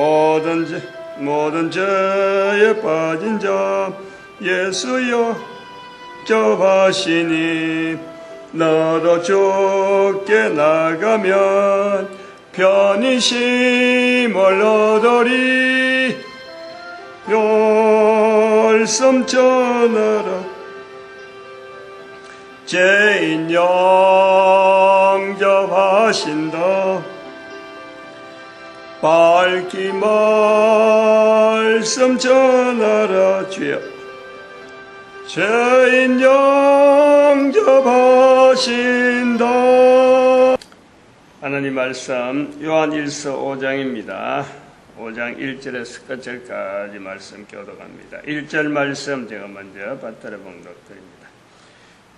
모든 죄에 빠진 자 예수여 접하시니 너도 죽게 나가면 편히심을 얻으리. 열심 전하라. 죄인 영접하신다. 밝히 말씀 전하라. 주여 죄인 영접하신다. 하나님 말씀 요한 1서 5장입니다. 5장 1절에서 끝절까지 말씀 교독합니다. 1절 말씀 제가 먼저 받들어 봉독드립니다.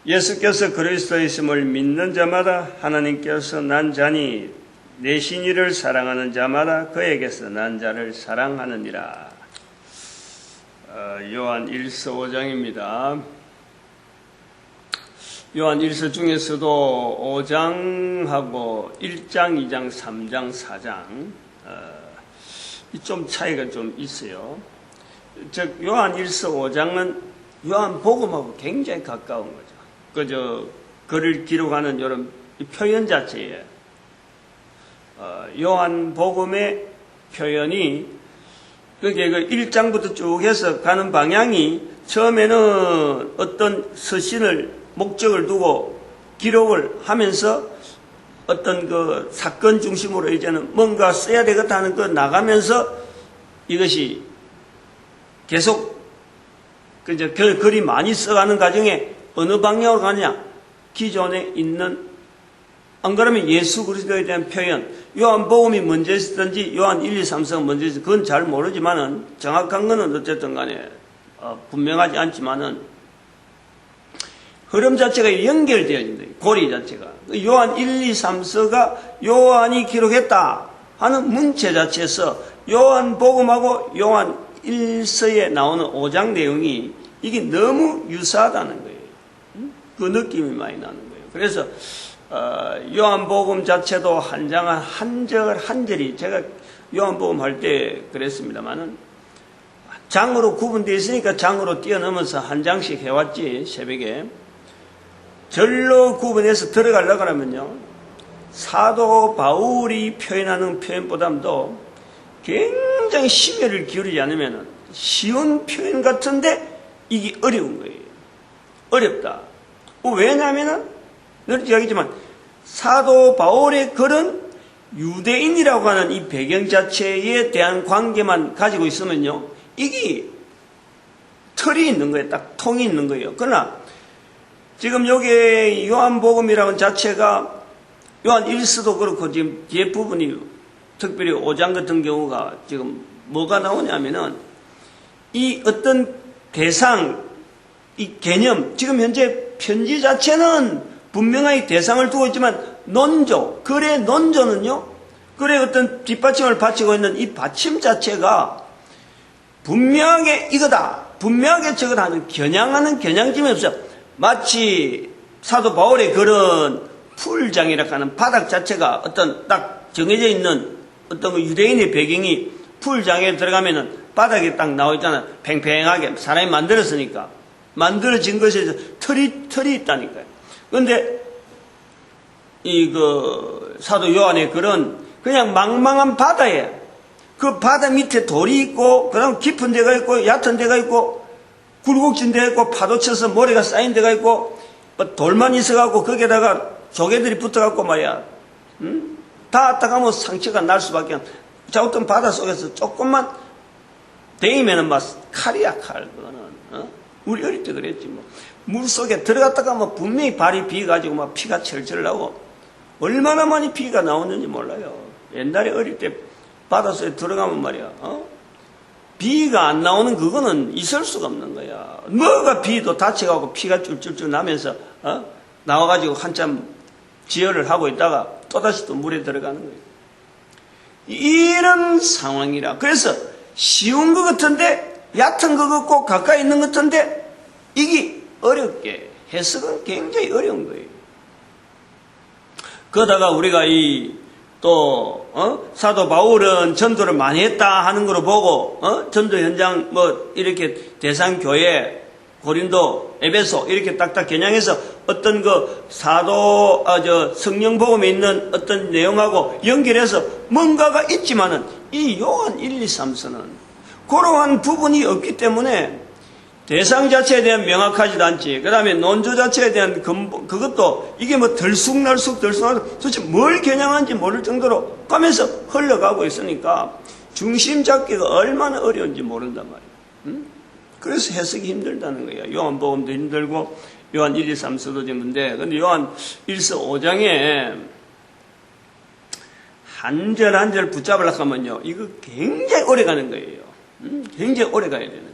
예수께서 그리스도이심을 믿는 자마다 하나님께서 난 자니 내신 이를 사랑하는 자마다 그에게서 난 자를 사랑하느니라. 요한 1서 5장입니다. 요한 1서 중에서도 5장하고 1장, 2장, 3장, 4장 좀 차이가 좀 있어요. 즉 요한 1서 5장은 요한 복음하고 굉장히 가까운 거죠. 그저 글을 기록하는 이런 표현 자체에 요한 복음의 표현이 그게 1장부터 쭉 해서 가는 방향이 처음에는 어떤 서신을 목적을 두고 기록을 하면서 어떤 그 사건 중심으로 이제는 뭔가 써야 되겠다 하는 거 나가면서 이것이 계속 그저 글이 많이 써가는 과정에 어느 방향으로 가느냐? 기존에 있는 안 그러면 예수 그리스도에 대한 표현, 요한복음이 먼저 있었든지 요한 1, 2, 3, 4가 먼저 있었든지 그건 잘 모르지만은 정확한 거는 어쨌든 간에 분명하지 않지만은 흐름 자체가 연결되어진다. 고리 자체가. 요한 1, 2, 3, 4가 요한이 기록했다 하는 문체 자체에서 요한복음하고 요한 1서에 나오는 5장 내용이 이게 너무 유사하다는 거예요. 그 느낌이 많이 나는 거예요. 그래서 요한복음 자체도 한 장은 한 절이 제가 요한복음 할 때 그랬습니다만은 장으로 구분되어 있으니까 장으로 뛰어넘어서 한 장씩 해왔지. 새벽에 절로 구분해서 들어가려고 하면요 사도 바울이 표현하는 표현보다도 굉장히 심혈을 기울이지 않으면 쉬운 표현 같은데 이게 어려운 거예요. 어렵다. 왜냐하면 늘 이야기지만 사도 바울의 글은 유대인이라고 하는 이 배경 자체에 대한 관계만 가지고 있으면요 이게 틀이 있는 거예요. 딱 통이 있는 거예요. 그러나 지금 여기 요한복음이라는 자체가 요한 1서도 그렇고 지금 뒤에 부분이 특별히 5장 같은 경우가 지금 뭐가 나오냐면은 이 어떤 대상, 이 개념, 지금 현재 편지 자체는 분명하게 대상을 두고 있지만 논조, 글의 논조는요, 글의 어떤 뒷받침을 바치고 있는 이 받침 자체가 분명하게 이거다, 분명하게 저거다 하는 겨냥하는 겨냥점이 없어요. 마치 사도 바울의 글은 풀장이라고 하는 바닥 자체가 어떤 딱 정해져 있는 어떤 유대인의 배경이 풀장에 들어가면은 바닥에 딱 나와 있잖아요. 팽팽하게 사람이 만들었으니까. 만들어진 것에서 틀이 있다니까요. 그런데 사도 요한의 글은 그냥 망망한 바다에 그 바다 밑에 돌이 있고 그다음 깊은 데가 있고 얕은 데가 있고 굴곡진 데가 있고 파도 쳐서 모래가 쌓인 데가 있고 돌만 있어갖고 거기에다가 조개들이 붙어갖고 말이야. 닿았다 가면 상처가 날 수밖에 없어. 자, 어떤 바다 속에서 조금만 데이면은 막 칼이야, 칼. 그거는. 우리 어릴 때 그랬지 뭐. 물 속에 들어갔다가 뭐 분명히 발이 비가지고 막 피가 철철 나고 얼마나 많이 피가 나오는지 몰라요. 옛날에 어릴 때 바닷속에 들어가면 말이야. 비가 안 나오는 그거는 있을 수가 없는 거야. 뭐가 비도 다쳐가고 피가 쫄쫄쫄 나면서 나와가지고 한참 지혈을 하고 있다가 또다시 또 물에 들어가는 거예요. 이런 상황이라. 그래서 쉬운 것 같은데 얕은 것 같고 가까이 있는 것 같은데 이게 어렵게 해석은 굉장히 어려운 거예요. 그러다가 우리가 이 또 사도 바울은 전도를 많이 했다 하는 걸로 보고 전도 현장 뭐 이렇게 대상교회 고린도 에베소 이렇게 딱딱 겨냥해서 어떤 그 사도 성령 복음에 있는 어떤 내용하고 연결해서 뭔가가 있지만은 이 요한 1, 2, 3서는 그러한 부분이 없기 때문에 대상 자체에 대한 명확하지도 않지. 그 다음에 논조 자체에 대한 근본, 그것도 이게 뭐 들쑥날쑥 도대체 뭘 겨냥한지 모를 정도로 가면서 흘러가고 있으니까 중심 잡기가 얼마나 어려운지 모른단 말이야. 그래서 해석이 힘들다는 거예요. 요한복음도 힘들고 요한 1, 2, 3서도 힘든데, 근데 요한 1서 5장에 한 절 한 절 붙잡으려고 하면요, 이거 굉장히 오래 가는 거예요. 굉장히 오래 가야 되는 거예요.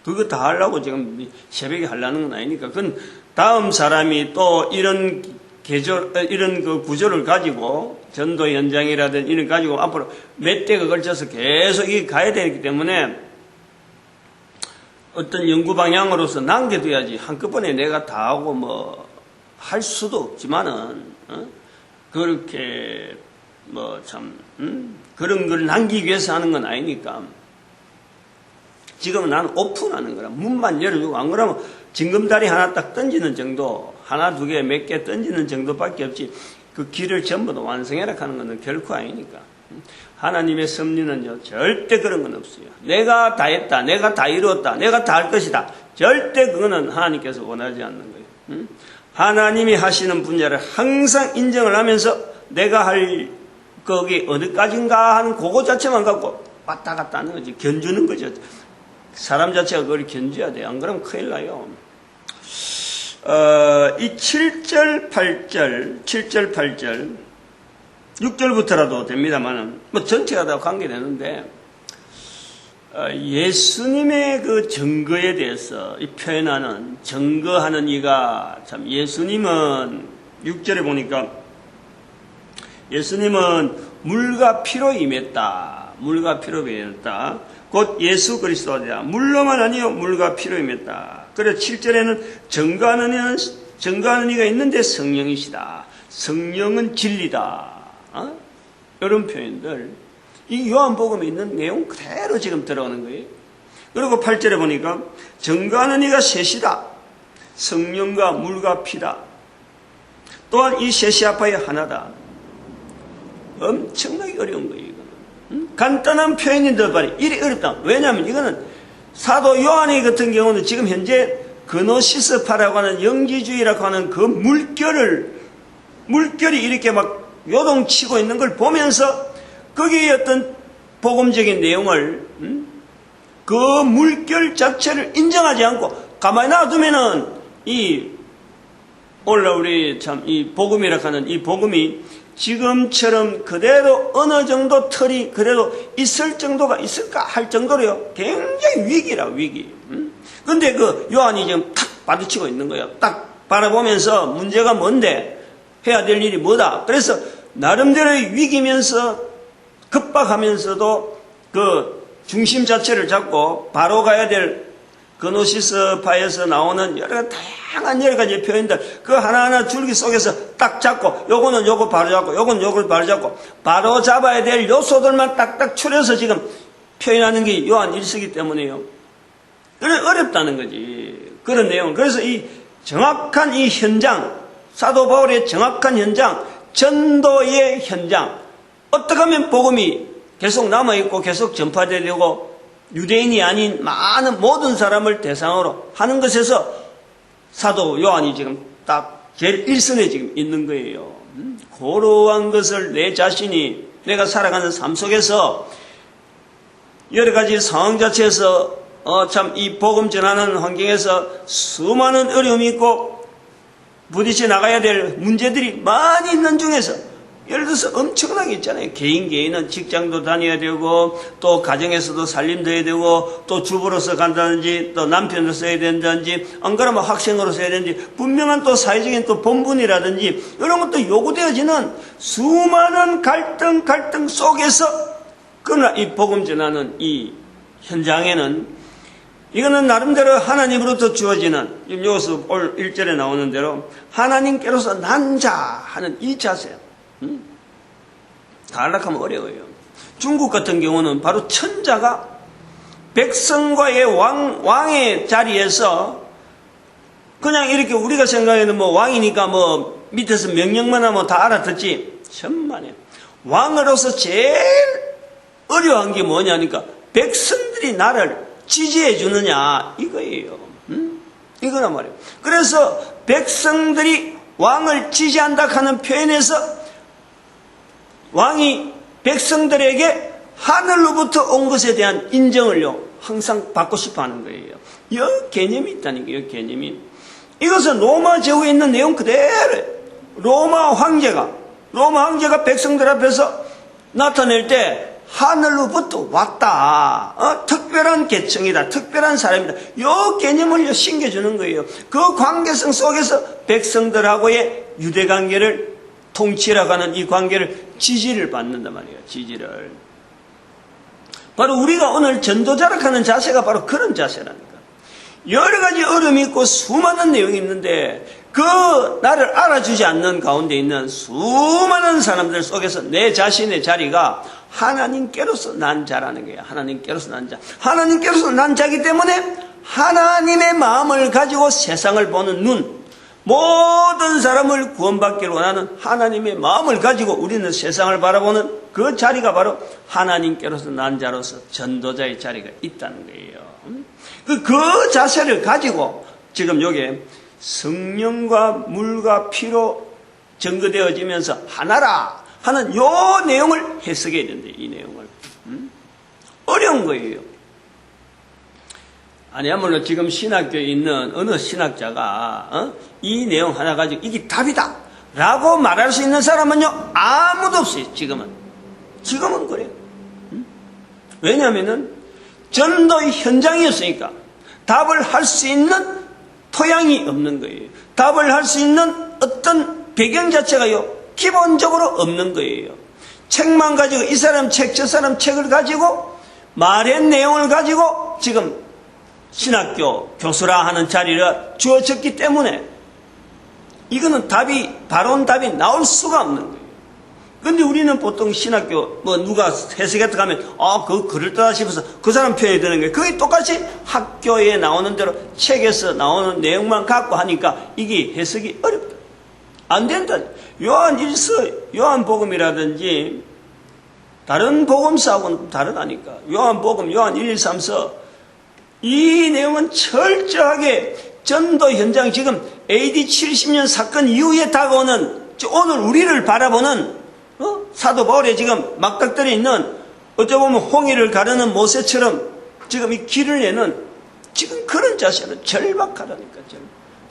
그거 다 하려고 지금 새벽에 하려는 건 아니니까. 그건 다음 사람이 또 이런 이런 그 구조를 가지고 전도 현장이라든지 이런 가지고 앞으로 몇 대가 걸쳐서 계속 이게 가야 되기 때문에 어떤 연구 방향으로서 남겨둬야지 한꺼번에 내가 다 하고 뭐 할 수도 없지만은 그렇게 뭐 참 그런 걸 남기기 위해서 하는 건 아니니까 지금은 나는 오픈하는 거라. 문만 열어주고 안 그러면 징검다리 하나 딱 던지는 정도, 하나 두 개 몇 개 던지는 정도밖에 없지 그 길을 전부 다 완성해라 하는 것은 결코 아니니까. 하나님의 섭리는요 절대 그런 건 없어요. 내가 다 했다, 내가 다 이루었다, 내가 다 할 것이다. 절대 그거는 하나님께서 원하지 않는 거예요. 하나님이 하시는 분야를 항상 인정을 하면서 내가 할 거기 어디까지인가 하는 그거 자체만 갖고 왔다 갔다 하는 거지. 견주는 거죠. 사람 자체가 그걸 견뎌야 돼요. 안 그러면 큰일 나요. 이 7절, 8절, 6절부터라도 됩니다만은, 뭐 전체가 다 관계되는데, 예수님의 그 증거에 대해서 이 표현하는, 증거하는 이가 참 예수님은 6절에 보니까 예수님은 물과 피로 임했다. 물과 피로 임했다. 곧 예수 그리스도다. 물로만 아니요 물과 피로 임했다. 그래서 7절에는 증거하는 이가 있는데 성령이시다. 성령은 진리다. 이런 표현들 이 요한복음에 있는 내용 그대로 지금 들어오는 거예요. 그리고 8절에 보니까 증거하는 이가 셋이다. 성령과 물과 피다. 또한 이 셋이 합하여 하나다. 엄청나게 어려운 거예요. 이거는. 간단한 표현인데 말이 이리 어렵다. 왜냐하면 이거는 사도 요한이 같은 경우는 지금 현재 그노시스파라고 하는 영지주의라고 하는 그 물결이 이렇게 막 요동치고 있는 걸 보면서 거기에 어떤 복음적인 내용을 그 물결 자체를 인정하지 않고 가만히 놔두면은 오늘 우리 참 이 복음이라고 하는 이 복음이 지금처럼 그대로 어느 정도 틀이 그대로 있을 정도가 있을까 할 정도로요. 굉장히 위기. 근데 그 요한이 지금 탁 마주치고 있는 거예요. 딱 바라보면서 문제가 뭔데? 해야 될 일이 뭐다? 그래서 나름대로의 위기면서 급박하면서도 그 중심 자체를 잡고 바로 가야 될 그노시스파에서 나오는 다양한 여러 가지 표현들 그 하나하나 줄기 속에서 딱 잡고 요거는 요거 바로 잡고 요거는 요걸 바로 잡고 바로 잡아야 될 요소들만 딱딱 추려서 지금 표현하는 게 요한 1서기 때문에요. 그래 어렵다는 거지. 그런 내용. 그래서 이 정확한 이 현장 사도 바울의 정확한 현장 전도의 현장 어떻게 하면 복음이 계속 남아있고 계속 전파되고 유대인이 아닌 많은 모든 사람을 대상으로 하는 것에서 사도 요한이 지금 딱 제일 일선에 지금 있는 거예요. 그러한 것을 내 자신이 내가 살아가는 삶 속에서 여러 가지 상황 자체에서 참 이 복음 전하는 환경에서 수많은 어려움이 있고 부딪혀 나가야 될 문제들이 많이 있는 중에서 예를 들어서 엄청나게 있잖아요. 개인은 직장도 다녀야 되고 또 가정에서도 살림도 해야 되고 또 주부로서 간다든지 또 남편으로서 해야 된다든지 안 그러면 학생으로서 해야 되는지 분명한 또 사회적인 또 본분이라든지 이런 것도 요구되어지는 수많은 갈등 속에서 그러나 이 복음 전하는 이 현장에는 이거는 나름대로 하나님으로부터 주어지는 여기서 올 1절에 나오는 대로 하나님께로서 난 자 하는 이 자세 타락하면 어려워요. 중국 같은 경우는 바로 천자가 백성과의 왕의 자리에서 그냥 이렇게 우리가 생각하는 뭐 왕이니까 뭐 밑에서 명령만 하면 다 알아듣지. 천만에. 왕으로서 제일 어려운 게 뭐냐니까 백성들이 나를 지지해 주느냐 이거예요. 이거란 말이에요. 그래서 백성들이 왕을 지지한다 하는 표현에서 왕이 백성들에게 하늘로부터 온 것에 대한 인정을요 항상 받고 싶어 하는 거예요. 이 개념이 있다는 거예요. 개념이. 이것은 로마 제국에 있는 내용 그대로 로마 황제가 백성들 앞에서 나타낼 때 하늘로부터 왔다. 특별한 계층이다. 특별한 사람이다. 이 개념을 신겨주는 거예요. 그 관계성 속에서 백성들하고의 유대관계를 통치라고 하는 이 관계를 지지를 받는단 말이에요. 지지를. 바로 우리가 오늘 전도자라 하는 자세가 바로 그런 자세라니까. 여러 가지 어려움이 있고 수많은 내용이 있는데 그 나를 알아주지 않는 가운데 있는 수많은 사람들 속에서 내 자신의 자리가 하나님께로서 난 자라는 거예요. 하나님께로서 난 자. 하나님께로서 난 자이기 때문에 하나님의 마음을 가지고 세상을 보는 눈, 모든 사람을 구원받기를 원하는 하나님의 마음을 가지고 우리는 세상을 바라보는 그 자리가 바로 하나님께로서 난 자로서 전도자의 자리가 있다는 거예요. 그 자세를 가지고 지금 여기에 성령과 물과 피로 증거되어지면서 하나라 하는 요 내용을 해석해야 된대. 이 내용을. 어려운 거예요. 아니야말로 지금 신학교에 있는 어느 신학자가 이 내용 하나 가지고 이게 답이다 라고 말할 수 있는 사람은요 아무도 없어요. 지금은 그래요. 왜냐하면은 전도의 현장이었으니까 답을 할 수 있는 토양이 없는 거예요. 답을 할 수 있는 어떤 배경 자체가요 기본적으로 없는 거예요. 책만 가지고 이 사람 책 저 사람 책을 가지고 말의 내용을 가지고 지금 신학교 교수라 하는 자리를 주어졌기 때문에 이거는 바로운 답이 나올 수가 없는 거예요. 근데 우리는 보통 신학교 뭐 누가 해석했다 하면 그거 그럴듯하다 싶어서 그 사람 표현이 되는 거예요. 그게 똑같이 학교에 나오는 대로 책에서 나오는 내용만 갖고 하니까 이게 해석이 어렵다. 안 된다. 요한복음이라든지 다른 복음서하고는 다르다니까. 요한복음, 요한 1, 2, 3서 이 내용은 철저하게 전도 현장 지금 AD 70년 사건 이후에 다가오는 오늘 우리를 바라보는 사도 바울의 지금 막닥들에 있는 어쩌보면 홍해를 가르는 모세처럼 지금 이 길을 내는 지금 그런 자세로 절박하다니까.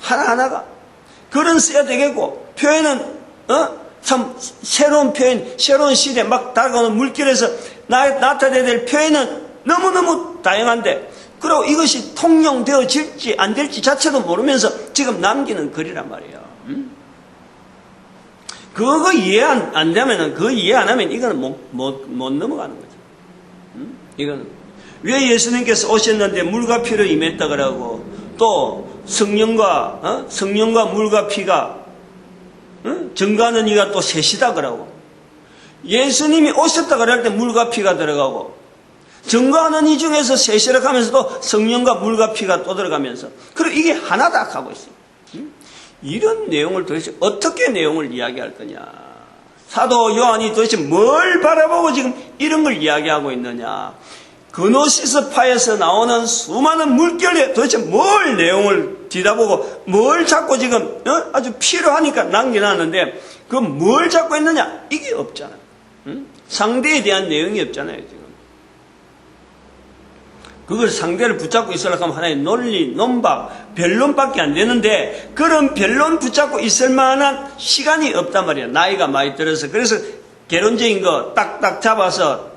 하나하나가 글은 써야 되겠고 표현은 참 새로운 표현, 새로운 시대에 막 다가오는 물길에서 나타내야 될 표현은 너무너무 다양한데 그리고 이것이 통용되어질지 안 될지 자체도 모르면서 지금 남기는 글이란 말이에요. 그거 이해 안 되면은, 그거 이해 안 하면 이거는 못 넘어가는 거죠. 이거는. 왜 예수님께서 오셨는데 물과 피로 임했다 그러고, 또 성령과 물과 피가, 증거하는 이가 또 셋이다 그러고, 예수님이 오셨다 그럴 때 물과 피가 들어가고, 증거하는 이 중에서 셋이라고 하면서도 성령과 물과 피가 또 들어가면서, 그리고 이게 하나다 하고 있어요. 이런 내용을 도대체 어떻게 내용을 이야기할 거냐. 사도 요한이 도대체 뭘 바라보고 지금 이런 걸 이야기하고 있느냐. 그노시스파에서 나오는 수많은 물결에 도대체 뭘 내용을 뒤다보고 뭘 자꾸 지금 아주 필요하니까 남겨놨는데 그 뭘 잡고 있느냐. 이게 없잖아요. 상대에 대한 내용이 없잖아요. 지금. 그걸 상대를 붙잡고 있으려고 하면 하나의 논리, 논박, 변론밖에 안 되는데 그런 변론 붙잡고 있을 만한 시간이 없단 말이야. 나이가 많이 들어서. 그래서 개론적인 거 딱딱 잡아서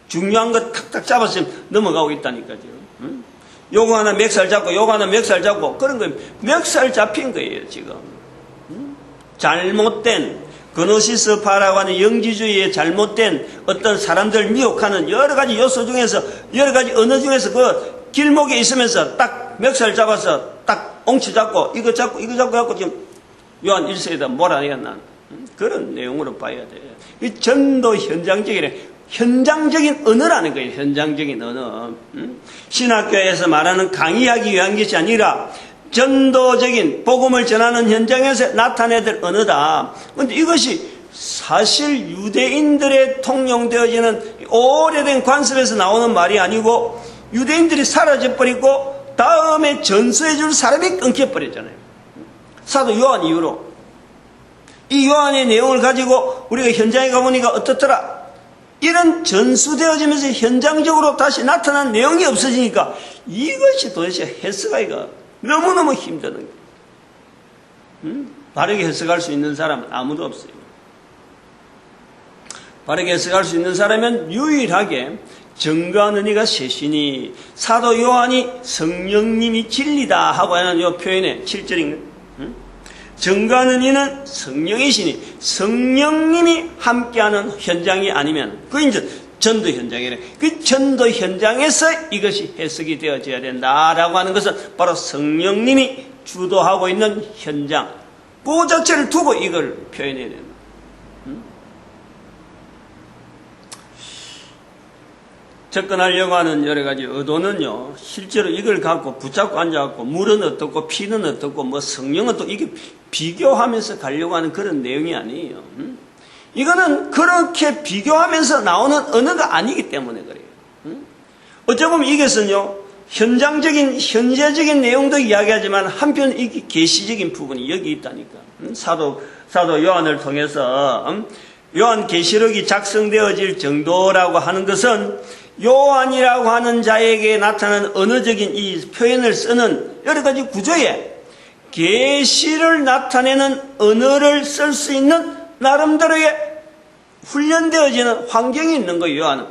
중요한 거 탁탁 잡아서 넘어가고 있다니까 지금. 요거 하나 멱살 잡고 요거 하나 멱살 잡고 그런 거 멱살 잡힌 거예요 지금. 잘못된 그노시스파라고 하는 영지주의의 잘못된 어떤 사람들 미혹하는 여러 가지 요소 중에서 여러 가지 언어 중에서 그 길목에 있으면서 딱 멱살 잡아서 딱 엉치 잡고 이거 잡고 지금 요한 1세에다 몰아내야 난 그런 내용으로 봐야 돼요. 이 전도 현장적인 언어라는 거예요. 현장적인 언어. 신학교에서 말하는 강의하기 위한 것이 아니라 전도적인 복음을 전하는 현장에서 나타내야 언어다. 그런데 이것이 사실 유대인들의 통용되어지는 오래된 관습에서 나오는 말이 아니고 유대인들이 사라져버리고 다음에 전수해 줄 사람이 끊겨버렸잖아요. 사도 요한 이후로. 이 요한의 내용을 가지고 우리가 현장에 가보니까 어떻더라? 이런 전수되어지면서 현장적으로 다시 나타난 내용이 없어지니까 이것이 도대체 해석하기가 너무너무 힘드는 거예요. 바르게 해석할 수 있는 사람은 아무도 없어요. 바르게 해석할 수 있는 사람은 유일하게 정과 너희가 셋이니 사도 요한이 성령님이 진리다 하고 하는 이 표현의 7절인 거예요. 정과 너희는 성령이시니 성령님이 함께하는 현장이 아니면 그 이제 전도 현장이래. 그 전도 현장에서 이것이 해석이 되어져야 된다라고 하는 것은 바로 성령님이 주도하고 있는 현장 그 자체를 두고 이걸 표현해야 된다. 접근하려고 하는 여러 가지 의도는요, 실제로 이걸 갖고 붙잡고 앉아갖고 물은 어떻고 피는 어떻고 뭐 성령은 또 이게 비교하면서 가려고 하는 그런 내용이 아니에요. 이거는 그렇게 비교하면서 나오는 언어가 아니기 때문에 그래요. 어쩌면 이것은요, 현재적인 내용도 이야기하지만 한편 이게 계시적인 부분이 여기 있다니까. 사도 요한을 통해서 요한 계시록이 작성되어질 정도라고 하는 것은 요한이라고 하는 자에게 나타나는 언어적인 이 표현을 쓰는 여러 가지 구조에 계시를 나타내는 언어를 쓸 수 있는 나름대로의 훈련되어지는 환경이 있는 거예요. 요한은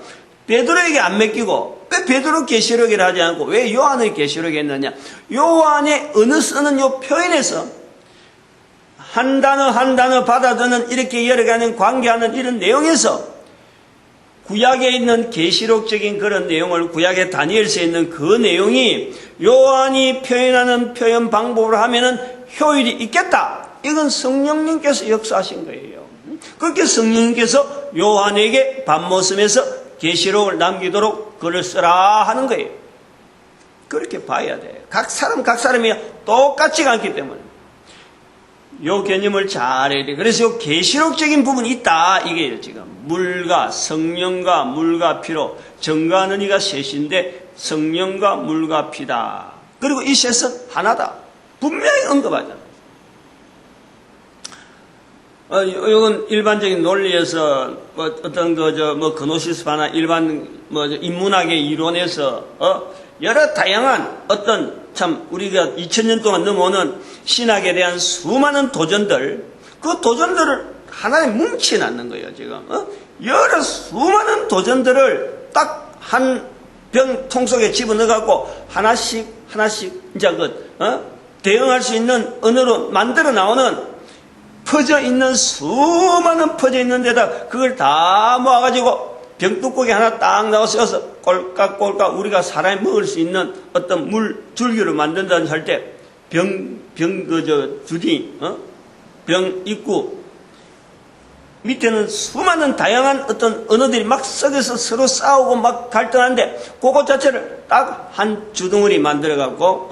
베드로에게 안 맡기고 왜 베드로 계시록이라 하지 않고 왜 요한의 계시록이 했느냐? 요한의 언어 쓰는 요 표현에서 한 단어 받아드는 이렇게 여러 가지 관계하는 이런 내용에서 구약에 있는 계시록적인 그런 내용을 구약의 다니엘서에 있는 그 내용이 요한이 표현하는 표현 방법으로 하면은 효율이 있겠다. 이건 성령님께서 역사하신 거예요. 그렇게 성령님께서 요한에게 밤모섬에서 계시록을 남기도록 글을 쓰라 하는 거예요. 그렇게 봐야 돼요. 각 사람이 똑같지가 않기 때문에. 요 개념을 잘 해야 돼. 그래서 요 계시록적인 부분이 있다. 이게요, 지금. 물과, 성령과 물과 피로, 정과 너희가 셋인데, 성령과 물과 피다. 그리고 이 셋은 하나다. 분명히 언급하잖아. 이건 일반적인 논리에서, 어떤 그노시스파나 일반, 인문학의 이론에서, 여러 다양한 어떤 우리가 2000년 동안 넘어오는 신학에 대한 수많은 도전들, 그 도전들을 하나에 뭉쳐놨는 거예요, 지금. 여러 수많은 도전들을 딱 한 병통 속에 집어넣어갖고 하나씩, 이제 대응할 수 있는 언어로 만들어 나오는 수많은 퍼져 있는 데다 그걸 다 모아가지고 병뚜껑이 하나 딱 나와서 꼴깍꼴깍 우리가 사람이 먹을 수 있는 어떤 물 줄기를 만든다는 할 때 병 입구 밑에는 수많은 다양한 어떤 언어들이 막 섞여서 서로 싸우고 막 갈등하는데 그것 자체를 딱 한 주둥으리 만들어갖고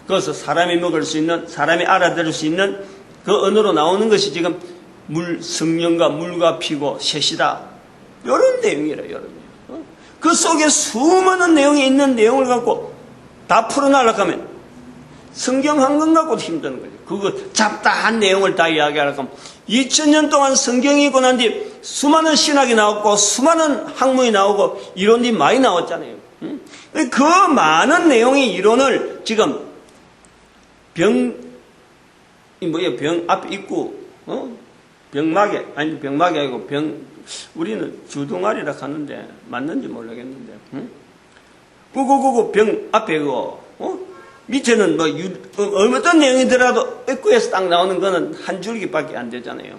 그것을 사람이 먹을 수 있는, 사람이 알아들을 수 있는 그 언어로 나오는 것이 지금 성령과 물과 피고 셋이다. 이런 내용이래요, 여러분. 그 속에 수많은 내용이 있는 내용을 갖고 다 풀어나가려고 하면 성경 한 권 갖고도 힘드는 거죠. 그거 잡다한 내용을 다 이야기하려고 하면 2000년 동안 성경이 있고 난 뒤 수많은 신학이 나왔고 수많은 학문이 나오고 이론이 많이 나왔잖아요. 그 많은 내용의 이론을 지금 병 앞에 있고, 병막에 아니고 우리는 주둥아리라 하는데, 맞는지 모르겠는데, 병 앞에 밑에는 어떤 내용이더라도 입구에서 딱 나오는 거는 한 줄기밖에 안 되잖아요.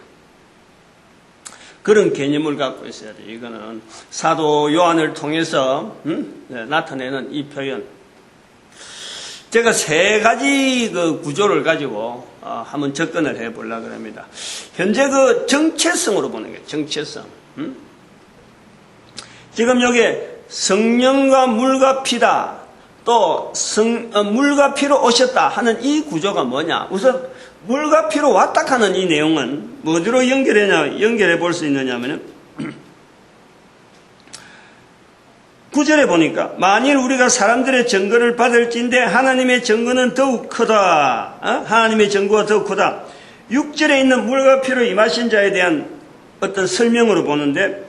그런 개념을 갖고 있어야 돼요. 이거는 사도 요한을 통해서 나타내는 이 표현. 제가 세 가지 그 구조를 가지고 한번 접근을 해 보려고 합니다. 현재 그 정체성으로 보는 거예요. 정체성. 지금 여기에 성령과 물과 피다, 또 물과 피로 오셨다 하는 이 구조가 뭐냐? 우선 물과 피로 왔다 하는 이 내용은 어디로 연결해 볼 수 있느냐 하면은 9절에 보니까 만일 우리가 사람들의 증거를 받을진대 하나님의 증거는 더욱 크다. 하나님의 증거가 더욱 크다. 6절에 있는 물과 피로 임하신 자에 대한 어떤 설명으로 보는데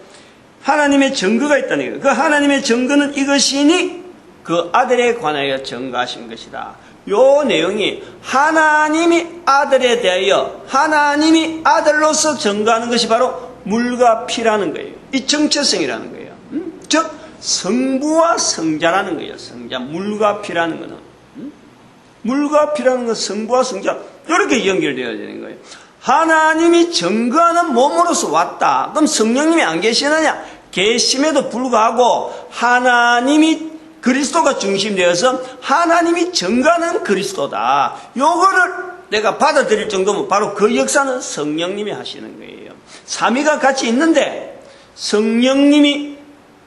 하나님의 증거가 있다는 거예요. 그 하나님의 증거는 이것이니 그 아들에 관하여 증거하신 것이다. 요 내용이 하나님이 아들에 대하여 하나님이 아들로서 증거하는 것이 바로 물과 피라는 거예요. 이 정체성이라는 거예요. 즉 성부와 성자라는 거예요. 성자, 물과 피라는 거는. 물과 피라는 건 성부와 성자, 이렇게 연결되어야 되는 거예요. 하나님이 증거하는 몸으로서 왔다. 그럼 성령님이 안 계시느냐? 계심에도 불구하고 하나님이 그리스도가 중심되어서 하나님이 증거하는 그리스도다. 요거를 내가 받아들일 정도면 바로 그 역사는 성령님이 하시는 거예요. 삼위가 같이 있는데 성령님이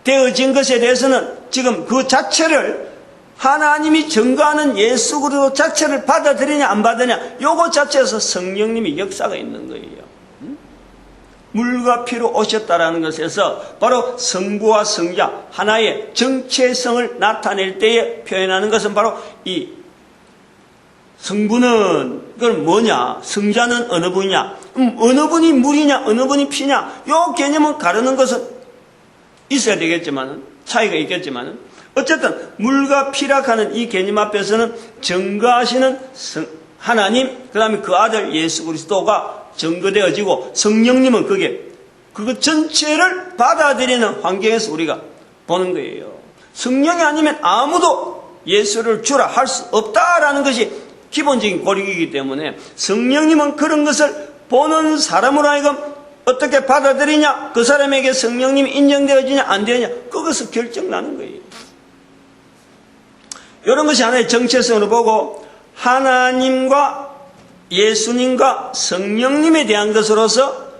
되어진 것에 대해서는 지금 그 자체를 하나님이 증거하는 예수 그리스도 자체를 받아들이냐 안 받으냐 요거 자체에서 성령님이 역사가 있는 거예요. 물과 피로 오셨다라는 것에서 바로 성부와 성자 하나의 정체성을 나타낼 때에 표현하는 것은 바로 이 성부는 그건 뭐냐, 성자는 어느 분이냐, 어느 분이 물이냐 어느 분이 피냐 요 개념을 가르는 것은 있어야 되겠지만 차이가 있겠지만 어쨌든 물과 피라 하는 이 개념 앞에서는 증거하시는 하나님 그 다음에 그 아들 예수 그리스도가 증거되어지고 성령님은 그거 전체를 받아들이는 환경에서 우리가 보는 거예요. 성령이 아니면 아무도 예수를 주라 할 수 없다라는 것이 기본적인 고리이기 때문에 성령님은 그런 것을 보는 사람으로 하여금 어떻게 받아들이냐, 그 사람에게 성령님이 인정되어지냐 안 되느냐 그것을 결정나는 거예요. 이런 것이 하나의 정체성으로 보고 하나님과 예수님과 성령님에 대한 것으로서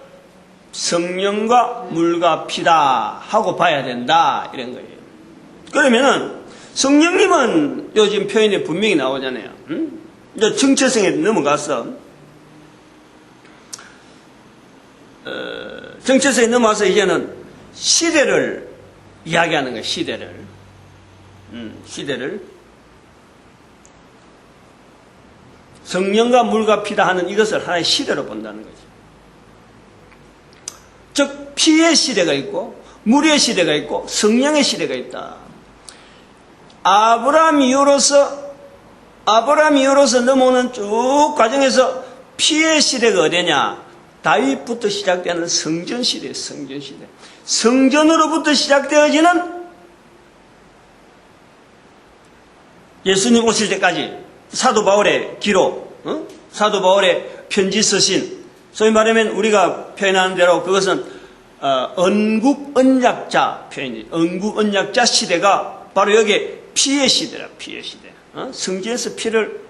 성령과 물과 피다 하고 봐야 된다 이런 거예요. 그러면은 성령님은 요즘 표현에 분명히 나오잖아요. 이제 정체성에 넘어가서 정체성에 넘어와서 이제는 시대를 이야기하는 거예요. 시대를 성령과 물과 피다 하는 이것을 하나의 시대로 본다는 거죠. 즉 피의 시대가 있고 물의 시대가 있고 성령의 시대가 있다. 아브라함 이후로서 넘어오는 쭉 과정에서 피의 시대가 어디냐? 다윗부터 시작되는 성전 시대예요. 성전 시대. 성전으로부터 시작되어지는 예수님 오실 때까지 사도 바울의 기록, 사도 바울의 편지 쓰신, 소위 말하면 우리가 표현하는 대로 그것은 언국 언약자 표현이에요. 언국 언약자 시대가 바로 여기 피의 시대라. 피의 시대. 성지에서 피를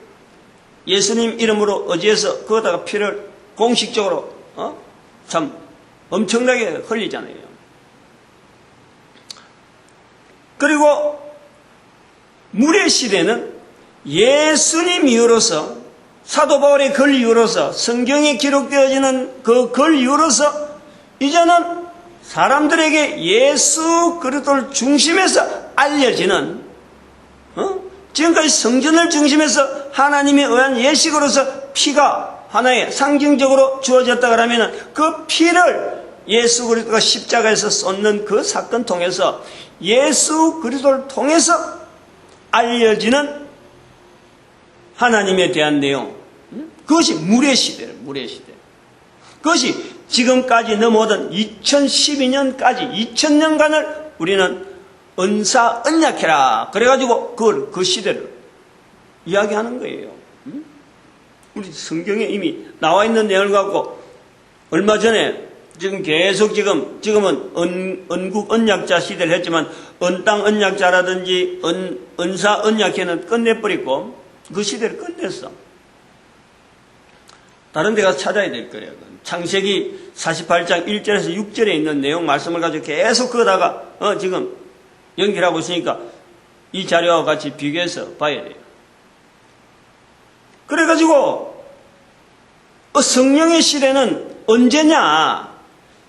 예수님 이름으로 의지해서 거기다가 피를 공식적으로 참 엄청나게 흘리잖아요. 그리고 물의 시대는 예수님 이후로서 사도 바울의 글 이후로서 성경에 기록되어지는 그 글 이후로서 이제는 사람들에게 예수 그리스도를 중심에서 알려지는 지금까지 성전을 중심해서 하나님에 의한 예식으로서 피가 하나의 상징적으로 주어졌다 그러면 그 피를 예수 그리스도가 십자가에서 쏟는 그 사건 통해서 예수 그리스도를 통해서 알려지는 하나님에 대한 내용, 그것이 물의 시대예요. 물의 시대. 그것이 지금까지 넘어오던 2012년까지 2000년간을 우리는 은사 언약해라 그래가지고 그 시대를 이야기하는 거예요. 우리 성경에 이미 나와 있는 내용을 갖고 얼마 전에 지금 계속 지금은 언국 언약자 시대를 했지만 언땅 언약자라든지 은사 언약회는 끝내버리고 그 시대를 끝냈어. 다른 데 가서 찾아야 될 거예요. 창세기 48장 1절에서 6절에 있는 내용 말씀을 가지고 계속 그거다가 지금 연결하고 있으니까 이 자료와 같이 비교해서 봐야 돼요. 그래가지고 성령의 시대는 언제냐?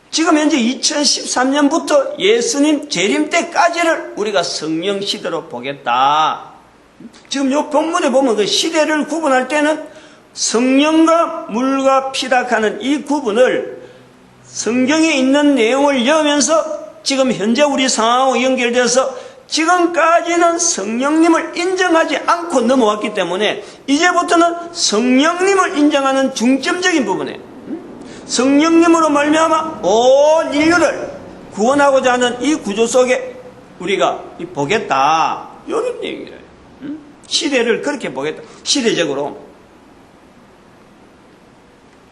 지금 현재 2013년부터 예수님 재림 때까지를 우리가 성령 시대로 보겠다. 지금 요 본문에 보면 그 시대를 구분할 때는 성령과 물과 피라 하는 이 구분을 성경에 있는 내용을 여면서 지금 현재 우리 상황하고 연결돼서 지금까지는 성령님을 인정하지 않고 넘어왔기 때문에 이제부터는 성령님을 인정하는 중점적인 부분에 성령님으로 말미암아 온 인류를 구원하고자 하는 이 구조 속에 우리가 보겠다. 이런 얘기예요. 시대를 그렇게 보겠다. 시대적으로.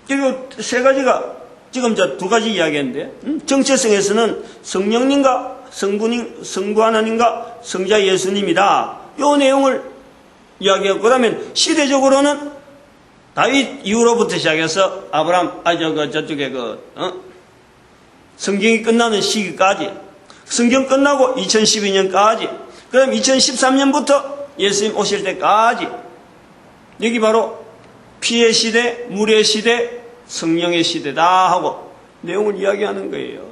그리고 세 가지가 지금 저 두 가지 이야기인데 정체성에서는 성령님과 성부 하나님과 성자 예수님이다. 이 내용을 이야기하고 그러면 시대적으로는 다윗 이후로부터 시작해서 아브람 저쪽에 성경이 끝나는 시기까지 성경 끝나고 2012년까지 그다음 2013년부터 예수님 오실 때까지 여기 바로 피의 시대, 물의 시대, 성령의 시대다 하고 내용을 이야기하는 거예요.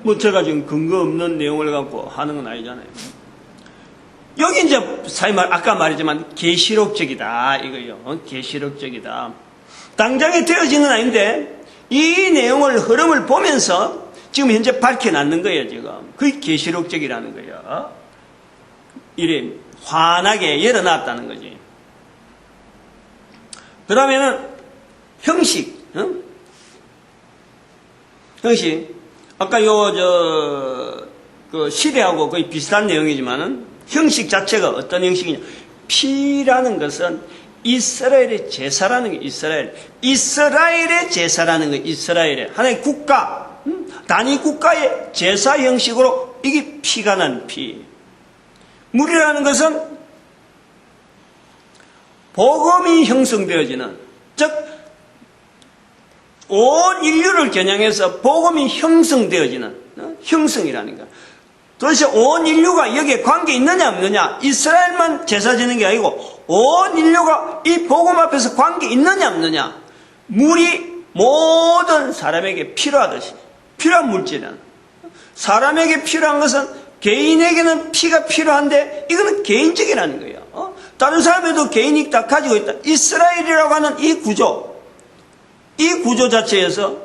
뭐 제가 지금 근거 없는 내용을 갖고 하는 건 아니잖아요. 여기 이제 아까 말했지만 계시록적이다 이거요. 계시록적이다. 당장에 되어지는 아닌데 이 내용을 흐름을 보면서 지금 현재 밝혀놨는 거예요. 지금 그게 계시록적이라는 거예요. 이래 환하게 열어놨다는 거지. 그 다음에는 형식. 형식. 아까 그 시대하고 거의 비슷한 내용이지만은 형식 자체가 어떤 형식이냐. 피라는 것은 이스라엘의 제사라는 게 이스라엘의 제사라는 게 이스라엘의 하나의 국가, 단위 국가의 제사 형식으로 이게 피가 난 피. 물이라는 것은 복음이 형성되어지는, 즉 온 인류를 겨냥해서 복음이 형성되어지는 형성이라는 거. 도대체 온 인류가 여기에 관계 있느냐 없느냐, 이스라엘만 제사 지는 게 아니고 온 인류가 이 복음 앞에서 관계 있느냐 없느냐. 물이 모든 사람에게 필요하듯이 필요한 물질은, 사람에게 필요한 것은 개인에게는 피가 필요한데 이거는 개인적이라는 거예요. 다른 사람에도 개인이 다 가지고 있다. 이스라엘이라고 하는 이 구조 자체에서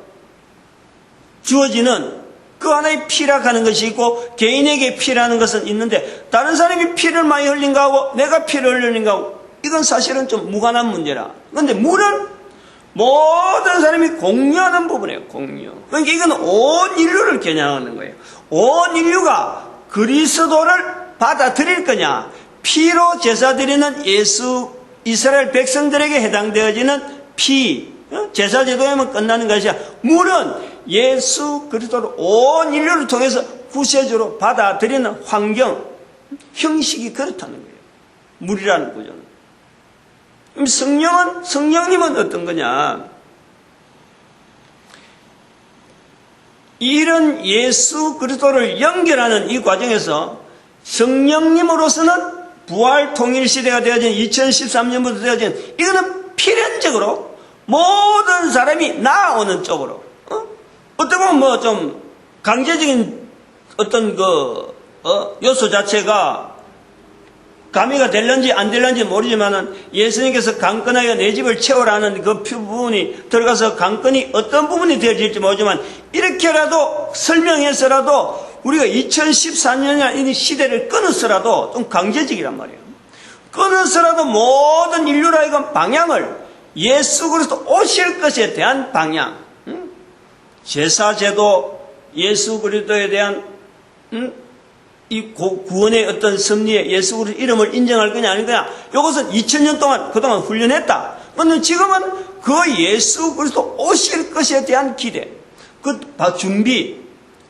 주어지는 그 하나의 피라고 하는 것이 있고 개인에게 피라는 것은 있는데 다른 사람이 피를 많이 흘린 거하고 내가 피를 흘린 거하고 이건 사실은 좀 무관한 문제라. 그런데 물은 모든 사람이 공유하는 부분이에요. 공유. 그러니까 이건 온 인류를 겨냥하는 거예요. 온 인류가 그리스도를 받아들일 거냐, 피로 제사 드리는 이스라엘 백성들에게 해당되어지는 피, 제사 제도에만 끝나는 것이야. 물은 예수 그리스도를 온 인류를 통해서 구세주로 받아들이는 환경, 형식이 그렇다는 거예요. 물이라는 구조는. 그럼 성령님은 어떤 거냐? 이런 예수 그리스도를 연결하는 이 과정에서 성령님으로서는 부활 통일 시대가 되어진 2013년부터 되어진 이거는 필연적으로 모든 사람이 나아오는 쪽으로 어떻게 보면 뭐 좀 강제적인 어떤 요소 자체가 가미가 될런지 안 될런지 모르지만은 예수님께서 강건하여 내 집을 채우라는 그 부분이 들어가서 강건이 어떤 부분이 되어질지 모르지만 이렇게라도 설명해서라도 우리가 2014년이나 이 시대를 끊어서라도 좀 강제적이란 말이에요. 끊어서라도 모든 인류라 이건 방향을 예수 그리스도 오실 것에 대한 방향, 제사제도, 예수 그리스도에 대한 이 구원의 어떤 섭리에 예수 그리스도 이름을 인정할 거냐 아닐 거냐, 이것은 2000년 동안 그동안 훈련했다. 그런데 지금은 그 예수 그리스도 오실 것에 대한 기대, 그 준비,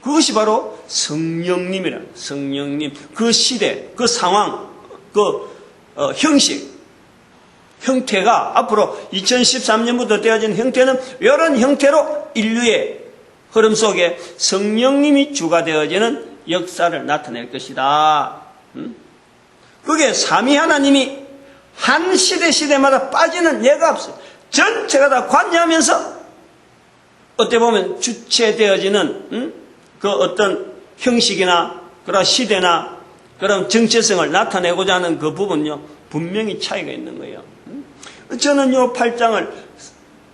그것이 바로 성령님이라. 성령님. 그 시대, 그 상황, 형식, 형태가 앞으로 2013년부터 되어진 형태는 이런 형태로 인류의 흐름 속에 성령님이 주가 되어지는 역사를 나타낼 것이다. 그게 삼위 하나님이 한 시대마다 빠지는 예가 없어요. 전체가 다 관여하면서 어떻게 보면 주체되어지는 그 어떤 형식이나 그런 시대나 그런 정체성을 나타내고자 하는 그 부분요, 분명히 차이가 있는 거예요. 저는 요 8장을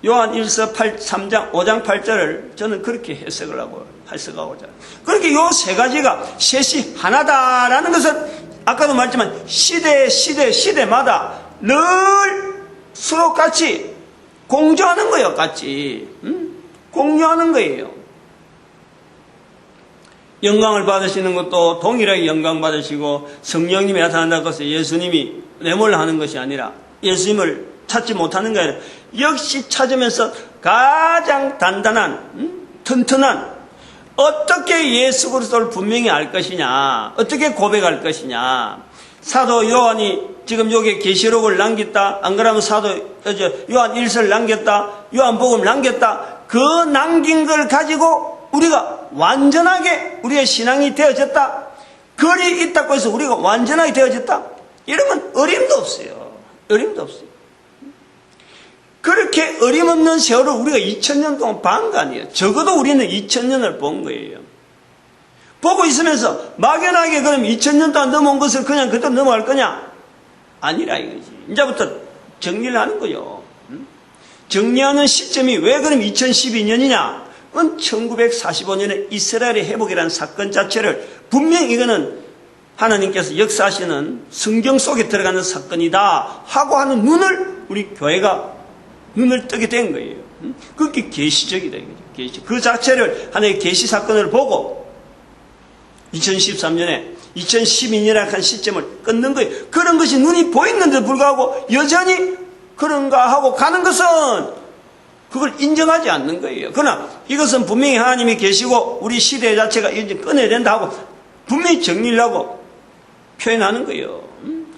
요한 1서 3장 5장 8절을 저는 그렇게 해석하고자. 그렇게 요 세 가지가 셋이 하나다라는 것은 아까도 말했지만 시대마다 늘 서로 같이 공조하는 거예요. 같이 공유하는 거예요. 영광을 받으시는 것도 동일하게 영광 받으시고, 성령님이 나타난다고 해서 예수님이 내몰라하는 것이 아니라 예수님을 찾지 못하는 게 아니라 역시 찾으면서 가장 단단한 튼튼한 어떻게 예수 그리스도를 분명히 알 것이냐, 어떻게 고백할 것이냐. 사도 요한이 지금 여기에 계시록을 남겼다, 안 그러면 사도 요한 1서를 남겼다, 요한복음을 남겼다. 그 남긴 걸 가지고 우리가 완전하게 우리의 신앙이 되어졌다, 글이 있다고 해서 우리가 완전하게 되어졌다, 이러면 어림도 없어요. 어림도 없어요. 그렇게 어림없는 세월을 우리가 2000년 동안 본 거 아니에요. 적어도 우리는 2000년을 본 거예요. 보고 있으면서 막연하게 그럼 2000년 동안 넘어온 것을 그냥 그대로 넘어갈 거냐? 아니라 이거지. 이제부터 정리를 하는 거예요. 정리하는 시점이 왜 그럼 2012년이냐? 1945년에 이스라엘의 회복이라는 사건 자체를 분명히 이거는 하나님께서 역사하시는 성경 속에 들어가는 사건이다 하고 하는 눈을 우리 교회가 눈을 뜨게 된 거예요. 그게 계시적이다. 계시. 그 자체를 하나의 계시 사건을 보고 2013년에 2012년에 한 시점을 끊는 거예요. 그런 것이 눈이 보이는데도 불구하고 여전히 그런가 하고 가는 것은 그걸 인정하지 않는 거예요. 그러나 이것은 분명히 하나님이 계시고 우리 시대 자체가 이제 끊어야 된다 하고 분명히 정리를 하고 표현하는 거예요.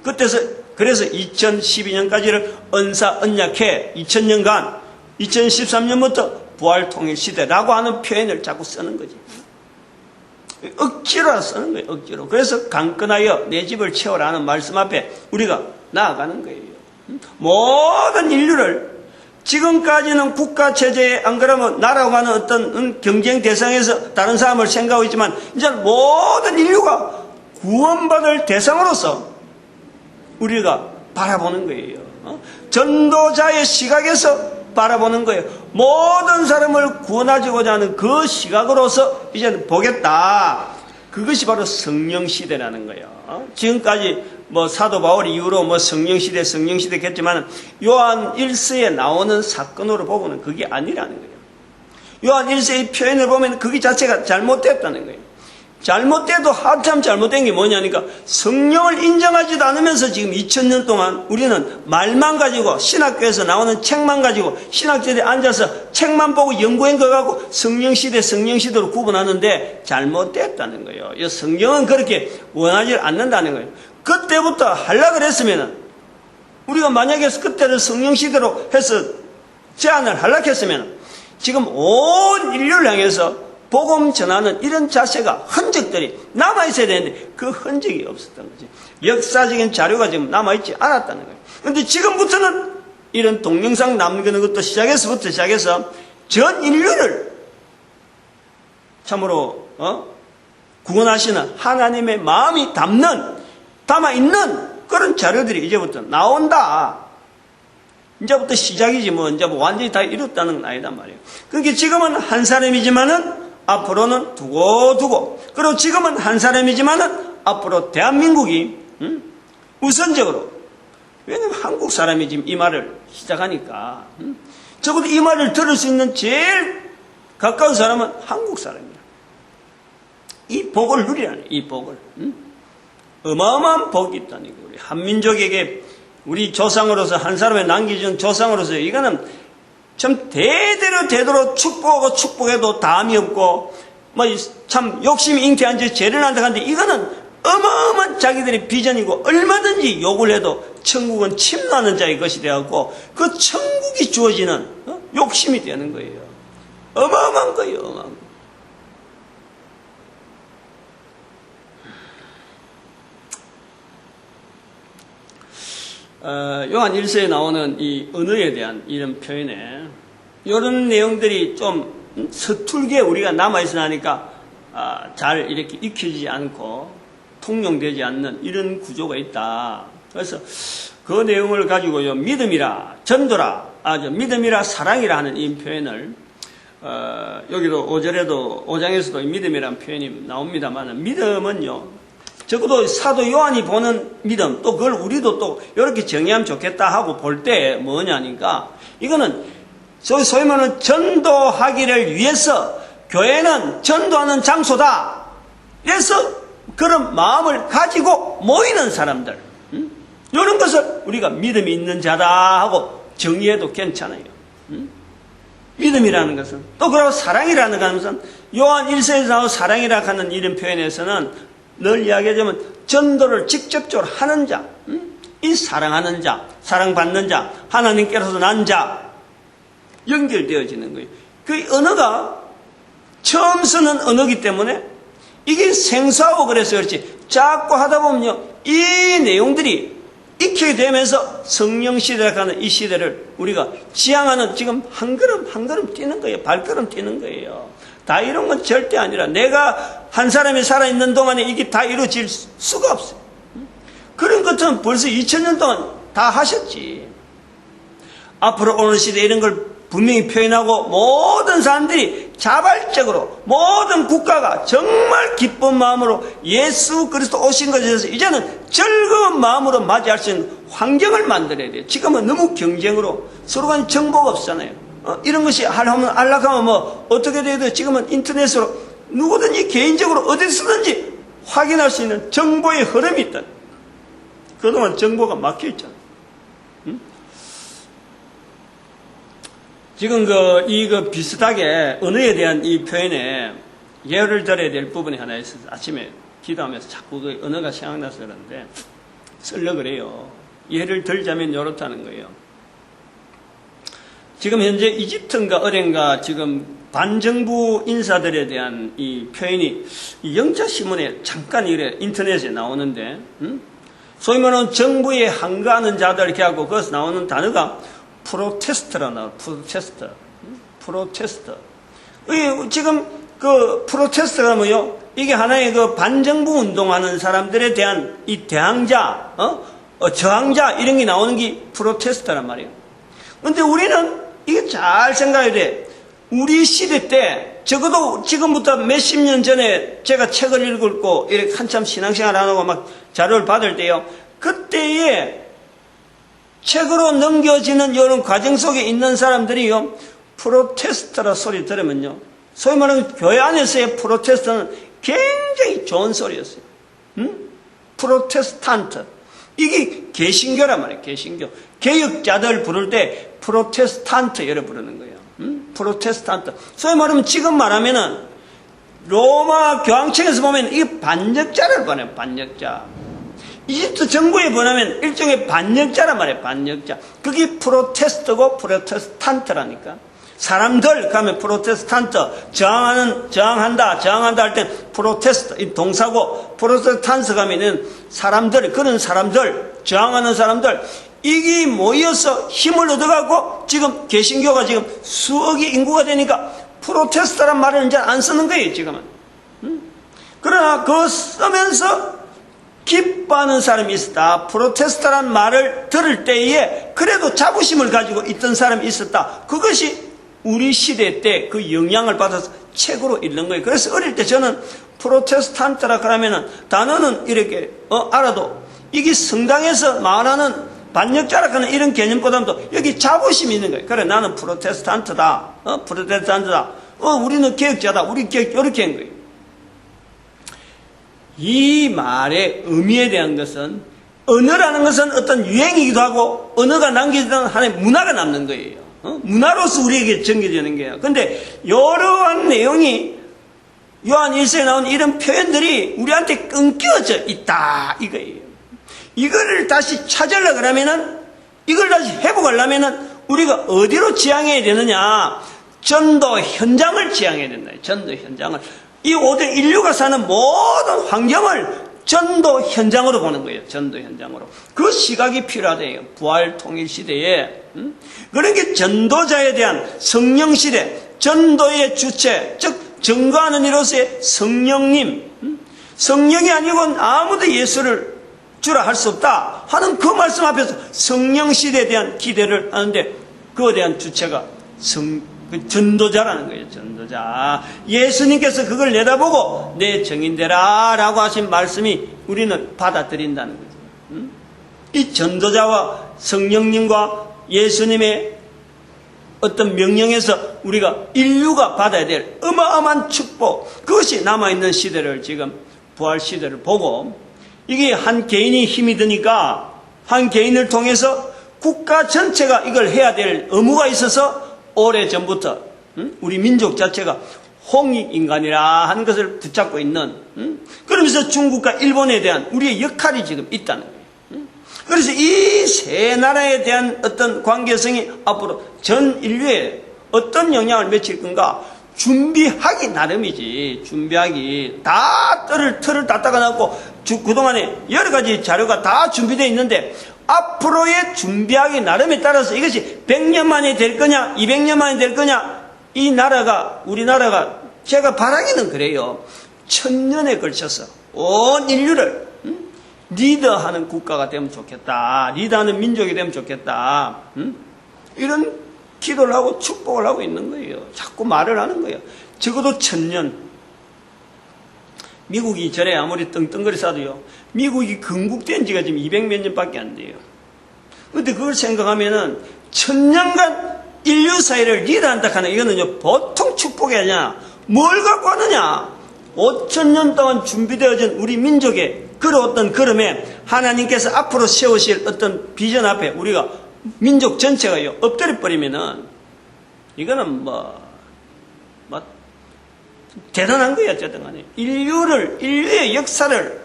그래서 2012년까지를 언사 언약해 2000년간 2013년부터 부활통일 시대라고 하는 표현을 자꾸 쓰는 거지. 억지로 쓰는 거예요. 억지로. 그래서 강건하여 내 집을 채워라는 말씀 앞에 우리가 나아가는 거예요. 모든 인류를 지금까지는 국가체제에 안 그러면 나라고 하는 어떤 경쟁 대상에서 다른 사람을 생각하고 있지만 이제 모든 인류가 구원받을 대상으로서 우리가 바라보는 거예요. 전도자의 시각에서 바라보는 거예요. 모든 사람을 구원하고자 하는 그 시각으로서 이제는 보겠다. 그것이 바로 성령시대라는 거예요. 지금까지 사도 바울 이후로 성령시대 했지만 요한 1서에 나오는 사건으로 보고는 그게 아니라는 거예요. 요한 1서의 표현을 보면 그게 자체가 잘못됐다는 거예요. 잘못돼도 한참 잘못된 게 뭐냐니까 성령을 인정하지도 않으면서 지금 2000년 동안 우리는 말만 가지고 신학교에서 나오는 책만 가지고 신학자들이 앉아서 책만 보고 연구한 거 갖고 성령시대로 구분하는데 잘못됐다는 거예요. 이 성경은 그렇게 원하지 않는다는 거예요. 그때부터 하려고 했으면 우리가 만약에 그때를 성령시대로 해서 제안을 하려고 했으면 지금 온 인류를 향해서 복음 전하는 이런 자세가 흔적들이 남아있어야 되는데 그 흔적이 없었던 거지. 역사적인 자료가 지금 남아있지 않았다는 거예요. 그런데 지금부터는 이런 동영상 남기는 것도 시작해서 전 인류를 참으로 구원하시는 하나님의 마음이 담아있는 그런 자료들이 이제부터 나온다. 이제부터 시작이지 이제 완전히 다 이뤘다는 건 아니단 말이에요. 그러니까 지금은 한 사람이지만은 앞으로는 두고 그리고 지금은 한 사람이지만은 앞으로 대한민국이 우선적으로, 왜냐면 한국 사람이 지금 이 말을 시작하니까 적어도 이 말을 들을 수 있는 제일 가까운 사람은 한국 사람이야. 이 복을 누리라는, 이 복을. 어마어마한 복이 있다는 거예요. 우리 한민족에게 우리 조상으로서 한 사람의 남겨준 조상으로서 이거는 참 대대로 축복하고 축복해도 다함이 없고 참 욕심이 잉태한 지 죄를 한다 하는데 이거는 어마어마한 자기들의 비전이고 얼마든지 욕을 해도 천국은 침노하는 자의 것이 되었고 그 천국이 주어지는 욕심이 되는 거예요. 어마어마한 거예요. 어마어마한 거. 요한 1서에 나오는 이 언어에 대한 이런 표현에 이런 내용들이 좀 서툴게 우리가 남아있어 하니까 잘 이렇게 익혀지지 않고 통용되지 않는 이런 구조가 있다. 그래서 그 내용을 가지고요, 믿음이라 전도라, 믿음이라 사랑이라 하는 이 표현을 여기도 5장에서도 믿음이라는 표현이 나옵니다만 믿음은요, 적어도 사도 요한이 보는 믿음, 또 그걸 우리도 또 이렇게 정의하면 좋겠다 하고 볼 때 뭐냐니까, 이거는 소위 말하는 전도하기를 위해서 교회는 전도하는 장소다. 그래서 그런 마음을 가지고 모이는 사람들, 이런 것을 우리가 믿음이 있는 자다 하고 정의해도 괜찮아요. 믿음이라는 것은, 또 그리고 사랑이라는 것은 요한 1서에서 나온 사랑이라 하는 이런 표현에서는 늘 이야기하자면 전도를 직접적으로 하는 자, 이 사랑하는 자, 사랑받는 자, 하나님께로서 난 자, 연결되어지는 거예요. 그 언어가 처음 쓰는 언어이기 때문에 이게 생소하고 그래서 그렇지, 자꾸 하다 보면요, 이 내용들이 익히게 되면서 성령 시대라고 하는 이 시대를 우리가 지향하는 지금 한 걸음 한 걸음 뛰는 거예요. 발걸음 뛰는 거예요. 다 이런 건 절대 아니라 내가 한 사람이 살아있는 동안에 이게 다 이루어질 수가 없어요. 그런 것은 벌써 2000년 동안 다 하셨지. 앞으로 오는 시대에 이런 걸 분명히 표현하고 모든 사람들이 자발적으로 모든 국가가 정말 기쁜 마음으로 예수 그리스도 오신 것에 대해서 이제는 즐거운 마음으로 맞이할 수 있는 환경을 만들어야 돼요. 지금은 너무 경쟁으로 서로 간에 정보가 없잖아요. 이런 것이 안락하면 뭐 어떻게 돼도 지금은 인터넷으로 누구든지 개인적으로 어디서든지 확인할 수 있는 정보의 흐름이 있다. 그동안 정보가 막혀 있잖아요. 지금 비슷하게 언어에 대한 이 표현에 예를 들어야 될 부분이 하나 있어서 아침에 기도하면서 자꾸 그 언어가 생각나서 그러는데 쓰려고 그래요. 예를 들자면 이렇다는 거예요. 지금 현재 이집트인가 어딘가 지금 반정부 인사들에 대한 이 표현이 이 영자신문에 잠깐 이래 인터넷에 나오는데, 소위 말하는 정부에 항거하는 자들 이렇게 하고 거기서 나오는 단어가 프로테스트라 나와요. 프로테스트. 지금 그 프로테스트가 뭐요? 이게 하나의 그 반정부 운동하는 사람들에 대한 이 대항자, 저항자 이런 게 나오는 게 프로테스트란 말이에요. 근데 우리는 이게 잘 생각해야 돼. 우리 시대 때 적어도 지금부터 몇십 년 전에 제가 책을 읽고 이렇게 한참 신앙생활 안 하고 막 자료를 받을 때요. 그때에 책으로 넘겨지는 이런 과정 속에 있는 사람들이요, 프로테스트라 소리 들으면요, 소위 말하는 교회 안에서의 프로테스트는 굉장히 좋은 소리였어요. 프로테스탄트. 이게 개신교란 말이에요. 개신교. 개혁자들 부를 때 프로테스탄트 이래 부르는 거예요. 프로테스탄트. 소위 말하면 지금 말하면은 로마 교황청에서 보면 이게 반역자를 보내요. 반역자. 이집트 정부에 보내면 일종의 반역자란 말이에요. 반역자. 그게 프로테스트고 프로테스탄트라니까. 사람들 가면 프로테스탄트, 저항한다 할 땐 프로테스트, 이 동사고, 프로테스탄트 가면은 사람들, 그런 사람들, 저항하는 사람들, 이게 모여서 힘을 얻어가고 지금 개신교가 지금 수억의 인구가 되니까 프로테스트란 말을 이제 안 쓰는 거예요, 지금은. 그러나 그거 쓰면서 기뻐하는 사람이 있었다. 프로테스트란 말을 들을 때에 그래도 자부심을 가지고 있던 사람이 있었다. 그것이 우리 시대 때 그 영향을 받아서 책으로 읽는 거예요. 그래서 어릴 때 저는 프로테스탄트라 그러면은 단어는 이렇게 알아도 이게 성당에서 말하는 반역자라 하는 이런 개념보다도 여기 자부심이 있는 거예요. 그래, 나는 프로테스탄트다. 프로테스탄트다. 우리는 개혁자다. 우리 개혁, 이렇게 한 거예요. 이 말의 의미에 대한 것은, 언어라는 것은 어떤 유행이기도 하고, 언어가 남겨지는 하나의 문화가 남는 거예요. 문화로서 우리에게 전개되는 거예요. 근데, 이러한 내용이 요한 1서에 나온 이런 표현들이 우리한테 끊겨져 있다 이거예요. 이거를 다시 찾으려고 하면은, 이걸 다시 회복하려면은 우리가 어디로 지향해야 되느냐? 전도 현장을 지향해야 된다. 전도 현장을. 이 모든 인류가 사는 모든 환경을 전도 현장으로 보는 거예요. 전도 현장으로. 그 시각이 필요하대요. 부활 통일 시대에. 그러니까 전도자에 대한 성령 시대, 전도의 주체, 즉 증거하는 이로서의 성령님, 성령이 아니고는 아무도 예수를 주라 할 수 없다 하는 그 말씀 앞에서 성령 시대에 대한 기대를 하는데, 그에 대한 주체가 전도자라는 거예요. 전도자. 예수님께서 그걸 내다보고 내 정인되라 라고 하신 말씀이 우리는 받아들인다는 거죠. 이 전도자와 성령님과 예수님의 어떤 명령에서 우리가 인류가 받아야 될 어마어마한 축복, 그것이 남아있는 시대를, 지금 부활 시대를 보고, 이게 한 개인이 힘이 드니까 한 개인을 통해서 국가 전체가 이걸 해야 될 의무가 있어서 오래전부터 우리 민족 자체가 홍익인간이라 하는 것을 붙잡고 있는, 그러면서 중국과 일본에 대한 우리의 역할이 지금 있다는 거예요. 그래서 이 세 나라에 대한 어떤 관계성이 앞으로 전 인류에 어떤 영향을 미칠 건가 준비하기 나름이지. 준비하기 다 틀을 다 닦아놨고 그동안에 여러 가지 자료가 다 준비되어 있는데, 앞으로의 준비하기 나름에 따라서 이것이 100년 만에 될 거냐 200년 만에 될 거냐, 이 나라가, 우리나라가 제가 바라기는 그래요. 1000년에 걸쳐서 온 인류를 리더하는 국가가 되면 좋겠다, 리더하는 민족이 되면 좋겠다, 이런 기도를 하고 축복을 하고 있는 거예요. 자꾸 말을 하는 거예요. 적어도 1000년. 미국이 전에 아무리 떵떵거리 싸도요, 미국이 건국된 지가 지금 200몇 년밖에 안 돼요. 근데 그걸 생각하면은 1000년간 인류 사회를 리드한다 하는, 이거는 보통 축복이 아니야. 뭘 갖고 하느냐? 5000년 동안 준비되어진 우리 민족의 걸어왔던 걸음에 하나님께서 앞으로 세우실 어떤 비전 앞에 우리가 민족 전체가요 엎드려 버리면은, 이거는 대단한 거예요. 어쨌든 간에 인류의 역사를,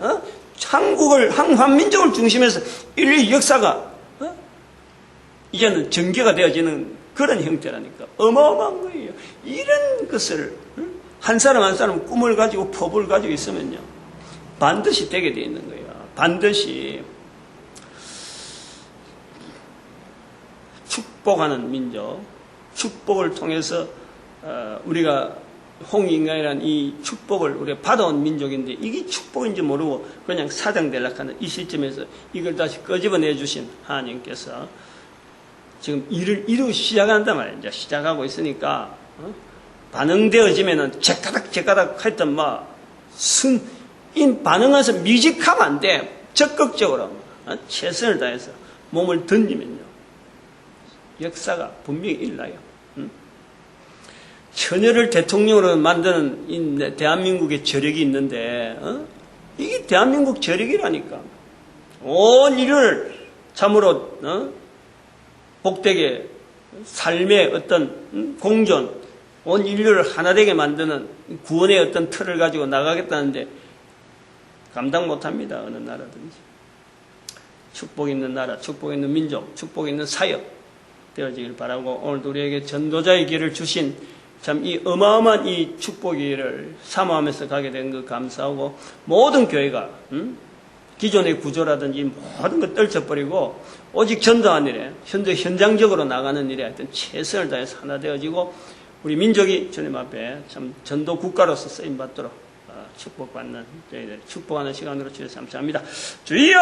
한국을, 한민족을 중심해서 인류의 역사가 이제는 전개가 되어지는 그런 형태라니까. 어마어마한 거예요. 이런 것을 한 사람 한 사람 꿈을 가지고 포부를 가지고 있으면요 반드시 되게 되어 있는 거예요. 반드시. 축복하는 민족, 축복을 통해서 우리가 홍익인간이라는 이 축복을 우리가 받아온 민족인데, 이게 축복인지 모르고 그냥 사장되려고 하는 이 시점에서 이걸 다시 끄집어내 주신 하나님께서 지금 일을 이루기 시작한단 말이에요. 이제 시작하고 있으니까 반응되어지면은 제까닥 하여튼 반응해서 미직하면 안 돼. 적극적으로 최선을 다해서 몸을 던지면요 역사가 분명히 일어나요. 처녀를 대통령으로 만드는 이 대한민국의 저력이 있는데, 이게 대한민국 저력이라니까. 온 인류를 참으로 복되게 삶의 어떤 공존, 온 인류를 하나 되게 만드는 구원의 어떤 틀을 가지고 나가겠다는데 감당 못합니다. 어느 나라든지. 축복 있는 나라, 축복 있는 민족, 축복 있는 사역 되어지길 바라고, 오늘도 우리에게 전도자의 길을 주신 참 이 어마어마한 이 축복의 일을 사모하면서 가게 된 것 감사하고, 모든 교회가 기존의 구조라든지 모든 것 떨쳐버리고 오직 전도하는 일에, 현장적으로 나가는 일에 하여튼 최선을 다해서 하나 되어지고, 우리 민족이 주님 앞에 참 전도 국가로서 쓰임받도록 축복받는, 저희들 축복하는 시간으로 주셔서 감사합니다. 주여!